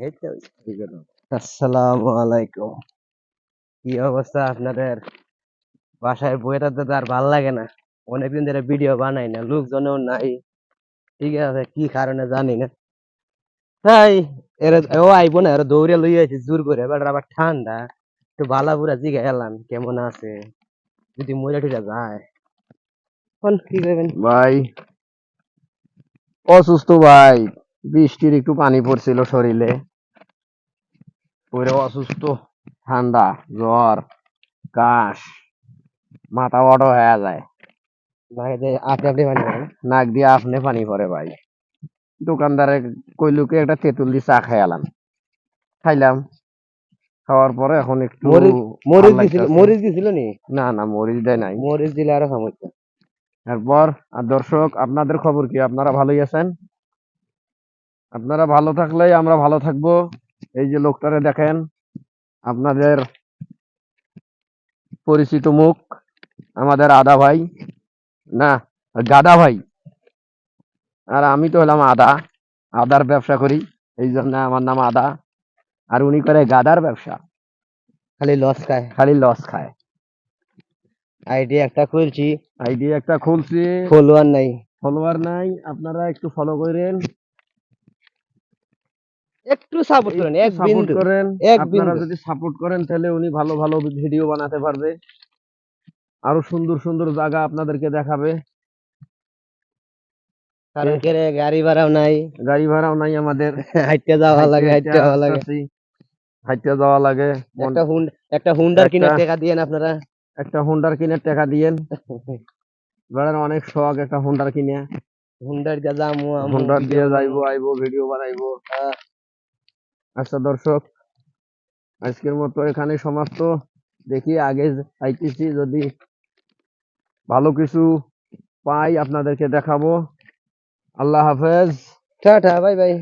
এই তো এই জন্য। আসসালামু আলাইকুম। কি অবস্থা আপনাদের? বাসায় বসে থাকতে তো আর ভাল লাগে না। অনেকদিন ধরে ভিডিও বানাই না, লোকজনও নাই। ঠিক আছে, কি কারণে জানি না। তাই ও আইবো না, এরা দৌড়ে লই আইছি জোর করে। এবার আবার ঠান্ডা, একটু বালা বুড়া জিগা এলাম কেমন আছে, যদি মরে টুরে যায় কোন কি করবেন ভাই অসুস্থ ভাই, বৃষ্টির একটু পানি পড়ছিল শরীরে, পরে অসুস্থ, ঠান্ডা, জ্বর, কাশ, মাথা বড় হয়ে যায়, আপনি আপনি মানে নাক দিয়ে আপনি পানি পড়ে ভাই। দোকানদারে কইলুকে একটা তেঁতুল দিয়ে চা খাইলাম, খাইলাম, খাওয়ার পরে এখন একটু মরিচ ভাল মরিচ দিছিল, লাগতেছে। মরিচ দিছিল নি? না না, মরিচ দেয় নাই। মরিচ দিলে আরো সমস্যা। এরপর আর দর্শক, আপনাদের খবর কি? আপনারা ভালোই আছেন? আপনারা ভালো থাকলেই আমরা ভালো থাকবো। এই যে লোকটারে দেখেন, আপনাদের পরিচিত মুখ, আমাদের আদা ভাই, না গাদা ভাই। আর আমি তো হলাম আদা, আদার ব্যবসা করি, এই জন্য আমার নাম আদা। আর উনি করে গাদার ব্যবসা, খালি লস খায়। খালি লস খায়। আইডি একটা খুলছি, আইডি একটা খুলছি, ফলোয়ার নাই। ফলোয়ার নাই। আপনারা একটু ফলো করেন, একটু সাপোর্ট করেন, একটু এক সাপোর্ট বিন্দু, করেন। এক আপনারা বিন্দু। যদি সাপোর্ট করেন তাহলে উনি ভালো ভালো ভিডিও বানাতে পারবে, আরো সুন্দর সুন্দর জায়গা আপনাদেরকে দেখাবে। কারণ কে রে, গাড়ি ভাড়াও নাই। গাড়ি ভাড়াও নাই আমাদের, হাইটে যাওয়া হাইটে লাগে, হাইটে হাইটে যাওয়া লাগে। আসতেছি, হাইটে যাওয়া লাগে। একটা হুন্ডার একটা কিনে টাকা দিয়েন আপনারা। একটা হুন্ডার কিনে টাকা দিয়েন। বেড়ার অনেক শখ একটা হুন্ডার কিনে, হুন্ডার যা যামু আমু হুন্ডার ভিডিও দিয়ে বানামু। যাইবো আইবো ভিডিও বানাইবো। আচ্ছা দর্শক, আজকের মতো এখানে সমাপ্ত। দেখি আগে আইতেছি, যদি ভালো কিছু পাই আপনাদেরকে দেখাবো। আল্লাহ হাফেজ। Tata, bye bye.